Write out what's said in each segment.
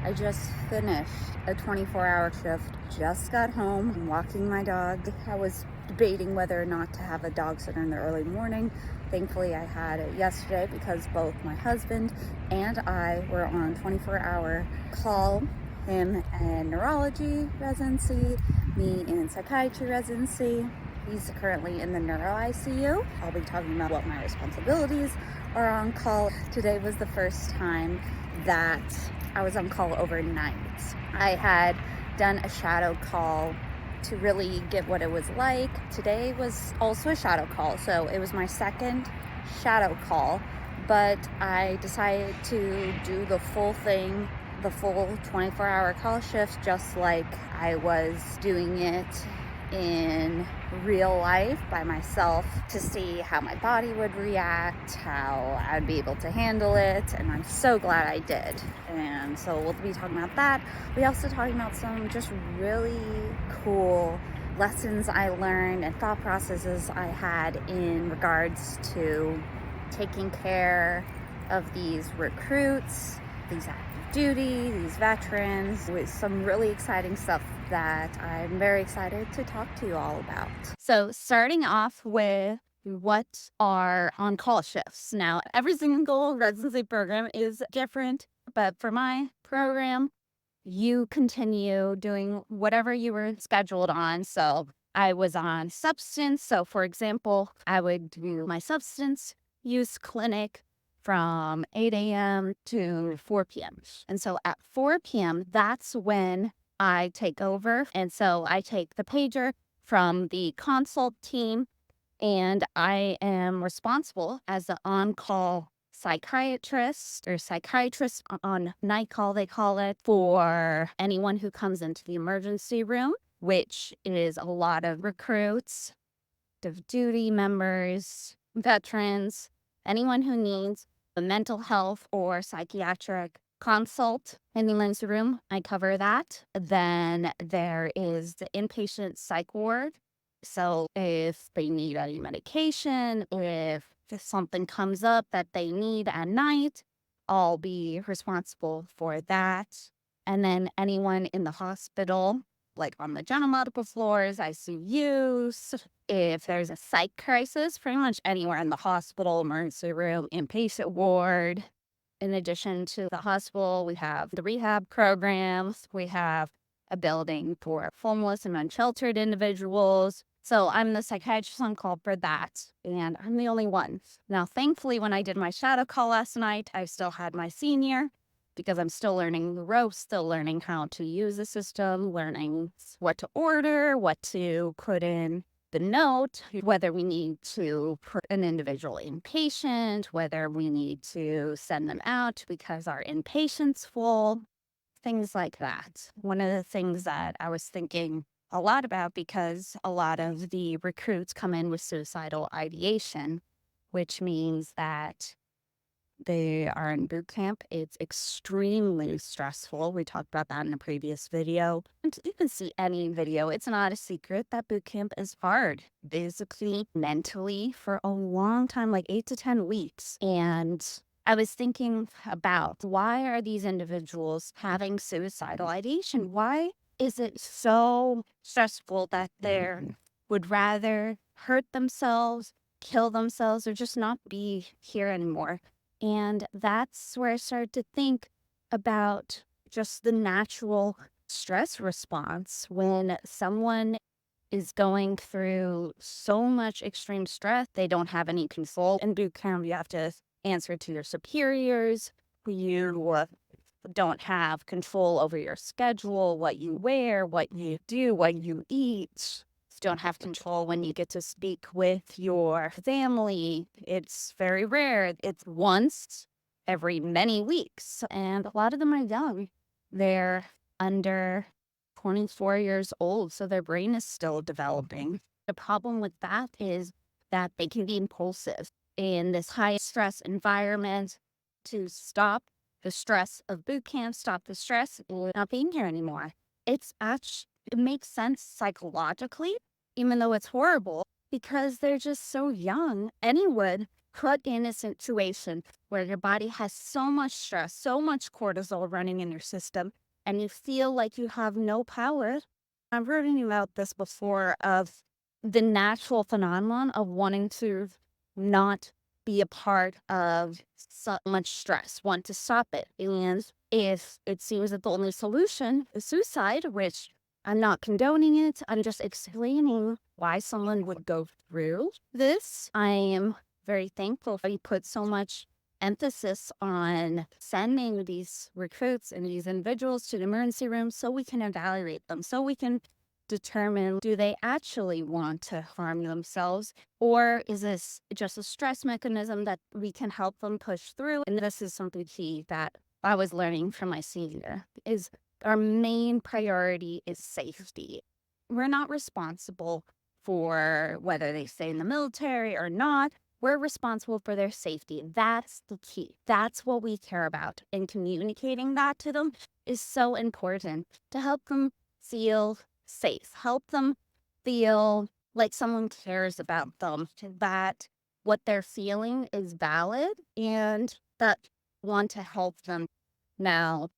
I just finished a 24-hour shift, just got home, I'm walking my dog. I was debating whether or not to have a dog sitter in the early morning. Thankfully, I had it yesterday because both my husband and I were on 24-hour call. Him in neurology residency, me in psychiatry residency. He's currently in the neuro ICU. I'll be talking about what my responsibilities are on call. Today was the first time that I was on call overnight. I had done a shadow call to really get what it was like. Today was also a shadow call, so it was my second shadow call, but I decided to do the full thing, the full 24-hour call shift, just like I was doing it in real life by myself, to see how my body would react, how I'd be able to handle it, and I'm so glad I did. And so we'll be talking about that. We also talking about some just really cool lessons I learned and thought processes I had in regards to taking care of these recruits, these active duty, these veterans, with some really exciting stuff that I'm very excited to talk to you all about. So starting off with what are on-call shifts. Now, every single residency program is different, but for my program, you continue doing whatever you were scheduled on. So I was on substance. So for example, I would do my substance use clinic from 8 a.m. to 4 p.m. And so at 4 p.m., that's when I take over. And so I take the pager from the consult team, and I am responsible as the on-call psychiatrist or psychiatrist on night call, they call it, for anyone who comes into the emergency room, which is a lot of recruits, active duty members, veterans, anyone who needs a mental health or psychiatric consult in the emergency room. I cover that. Then there is the inpatient psych ward. So if they need any medication, if something comes up that they need at night, I'll be responsible for that. And then anyone in the hospital, like on the general medical floors, ICUs, if there's a psych crisis, pretty much anywhere in the hospital, emergency room, inpatient ward. In addition to the hospital, we have the rehab programs. We have a building for homeless and unsheltered individuals. So I'm the psychiatrist on call for that, and I'm the only one. Now, thankfully, when I did my shadow call last night, I still had my senior, because I'm still learning the ropes, still learning how to use the system, learning what to order, what to put in the note, whether we need to put an individual inpatient, whether we need to send them out because our inpatient's full, things like that. One of the things that I was thinking a lot about, because a lot of the recruits come in with suicidal ideation, which means that they are in boot camp. It's extremely stressful. We talked about that in a previous video. And you can see any video. It's not a secret that boot camp is hard, physically, mentally, for a long time, like 8 to 10 weeks. And I was thinking about, why are these individuals having suicidal ideation? Why is it so stressful that they would rather hurt themselves, kill themselves, or just not be here anymore? And that's where I started to think about just the natural stress response when someone is going through so much extreme stress. They don't have any control. In boot camp, you have to answer to your superiors. You don't have control over your schedule, what you wear, what you do, what you eat. Don't have control when you get to speak with your family. It's very rare. It's once every many weeks. And a lot of them are young. They're under 24 years old, so their brain is still developing. The problem with that is that they can be impulsive in this high stress environment. To stop the stress of boot camp, stop the stress of not being here anymore. It makes sense psychologically, even though it's horrible, because they're just so young. Anyone put in a situation where your body has so much stress, so much cortisol running in your system, and you feel like you have no power. I've written about this before of the natural phenomenon of wanting to not be a part of so much stress, want to stop it. And if it seems that the only solution is suicide, which I'm not condoning it, I'm just explaining why someone would go through this. I am very thankful that he put so much emphasis on sending these recruits and these individuals to the emergency room so we can evaluate them, so we can determine, do they actually want to harm themselves, or is this just a stress mechanism that we can help them push through? And this is something key that I was learning from my senior, is our main priority is safety. We're not responsible for whether they stay in the military or not. We're responsible for their safety. That's the key. That's what we care about. And communicating that to them is so important to help them feel safe, help them feel like someone cares about them, that what they're feeling is valid, and that want to help them. Now,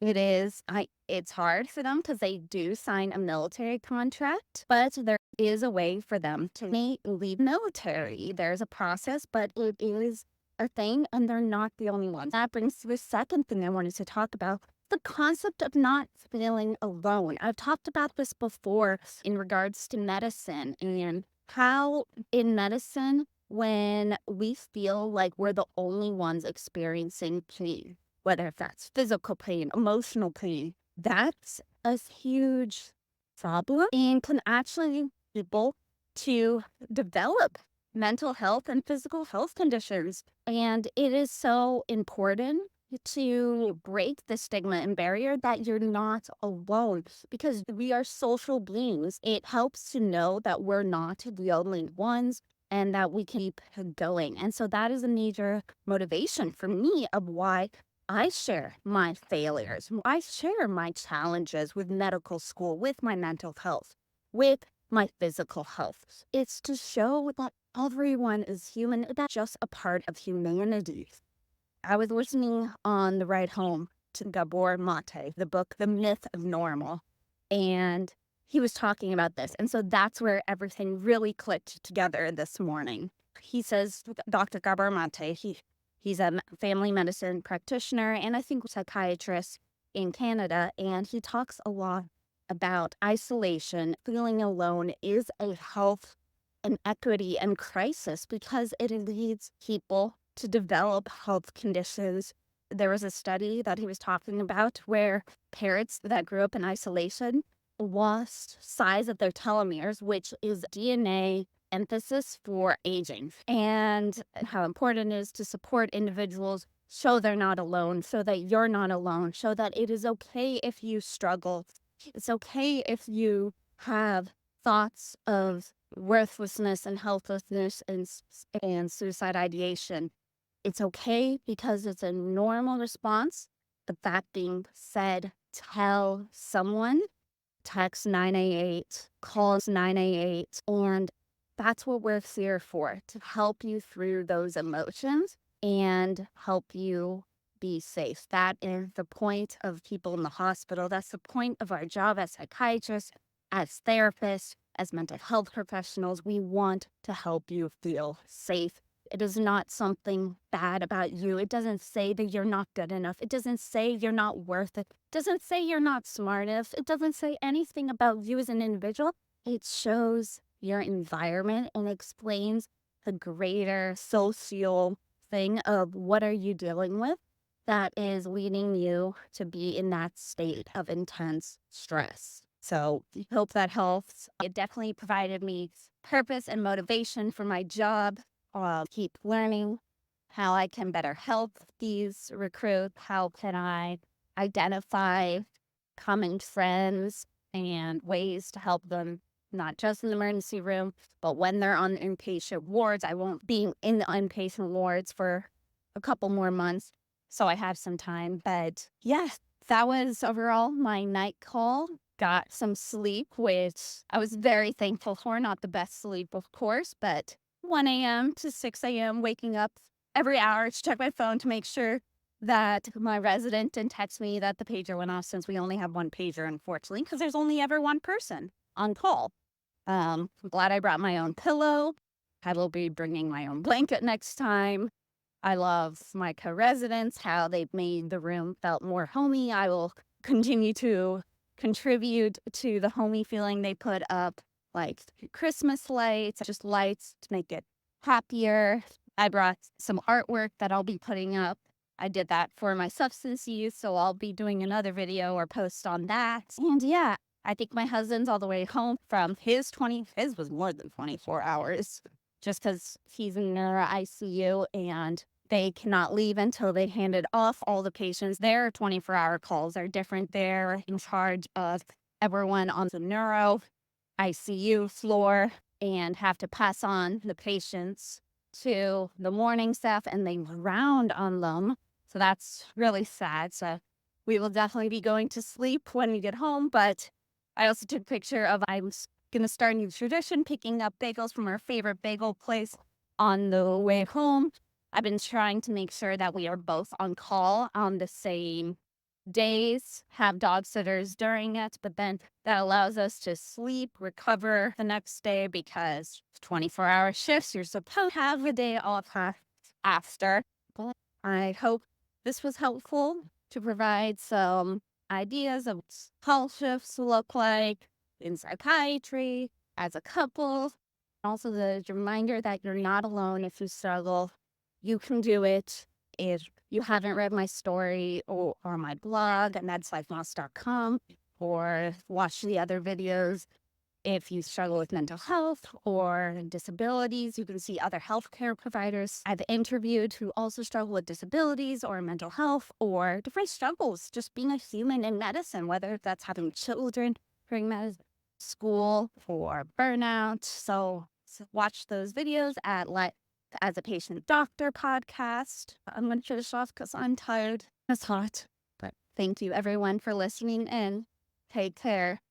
it's hard for them because they do sign a military contract, but there is a way for them to leave military. There's a process, but it is a thing, and they're not the only ones. That brings to the second thing I wanted to talk about, the concept of not feeling alone. I've talked about this before in regards to medicine, and how in medicine, when we feel like we're the only ones experiencing pain, whether that's physical pain, emotional pain, that's a huge problem and can actually people to develop mental health and physical health conditions. And it is so important to break the stigma and barrier that you're not alone, because we are social beings. It helps to know that we're not the only ones and that we can keep going. And so that is a major motivation for me of why I share my failures. I share my challenges with medical school, with my mental health, with my physical health. It's to show that everyone is human. That's just a part of humanity. I was listening on the ride home to Gabor Mate, the book, The Myth of Normal, and he was talking about this. And so that's where everything really clicked together this morning. He says, Dr. Gabor Mate, he's a family medicine practitioner and I think psychiatrist in Canada, and he talks a lot about isolation. Feeling alone is a health and equity and crisis because it leads people to develop health conditions. There was a study that he was talking about where parents that grew up in isolation lost size of their telomeres, which is DNA emphasis for aging, and how important it is to support individuals, show they're not alone, show that you're not alone, show that it is okay if you struggle. It's okay if you have thoughts of worthlessness and helplessness and suicide ideation. It's okay because it's a normal response. But that being said, tell someone, text 988, call 988, and that's what we're here for, to help you through those emotions and help you be safe. That is the point of people in the hospital. That's the point of our job as psychiatrists, as therapists, as mental health professionals. We want to help you feel safe. It is not something bad about you. It doesn't say that you're not good enough. It doesn't say you're not worth it. It doesn't say you're not smart enough. It doesn't say anything about you as an individual. It shows your environment and explains the greater social thing of what are you dealing with that is leading you to be in that state of intense stress. So I hope that helps. It definitely provided me purpose and motivation for my job. Keep learning how I can better help these recruits. How can I identify common trends and ways to help them, not just in the emergency room, but when they're on inpatient wards. I won't be in the inpatient wards for a couple more months, so I have some time. But yeah, that was overall my night call. Got some sleep, which I was very thankful for. Not the best sleep, of course, but 1 a.m. to 6 a.m., waking up every hour to check my phone to make sure that my resident didn't text me that the pager went off, since we only have one pager, unfortunately, because there's only ever one person on call. I'm glad I brought my own pillow. I will be bringing my own blanket next time. I love my co-residents, how they've made the room felt more homey. I will continue to contribute to the homey feeling they put up, like Christmas lights, just lights to make it happier. I brought some artwork that I'll be putting up. I did that for my substance use, so I'll be doing another video or post on that. And yeah, I think my husband's all the way home from his was more than 24 hours, just because he's in neuro ICU and they cannot leave until they handed off all the patients. Their 24-hour calls are different. They're in charge of everyone on the neuro ICU floor and have to pass on the patients to the morning staff, and they round on them. So that's really sad. So we will definitely be going to sleep when we get home. But I also took a picture of, I was going to start a new tradition, picking up bagels from our favorite bagel place on the way home. I've been trying to make sure that we are both on call on the same days, have dog sitters during it, but then that allows us to sleep, recover the next day, because 24-hour shifts, you're supposed to have a day off after. But I hope this was helpful to provide some ideas of what call shifts look like in psychiatry as a couple. Also, the reminder that you're not alone if you struggle. You can do it. If you haven't read my story or my blog at medslifemoss.com, or watch the other videos, if you struggle with mental health or disabilities, you can see other healthcare providers I've interviewed who also struggle with disabilities or mental health or different struggles, just being a human in medicine, whether that's having children during medicine, school, or burnout. So watch those videos at As a Patient Doctor podcast. I'm going to finish off because I'm tired. It's hot. But thank you, everyone, for listening, and take care.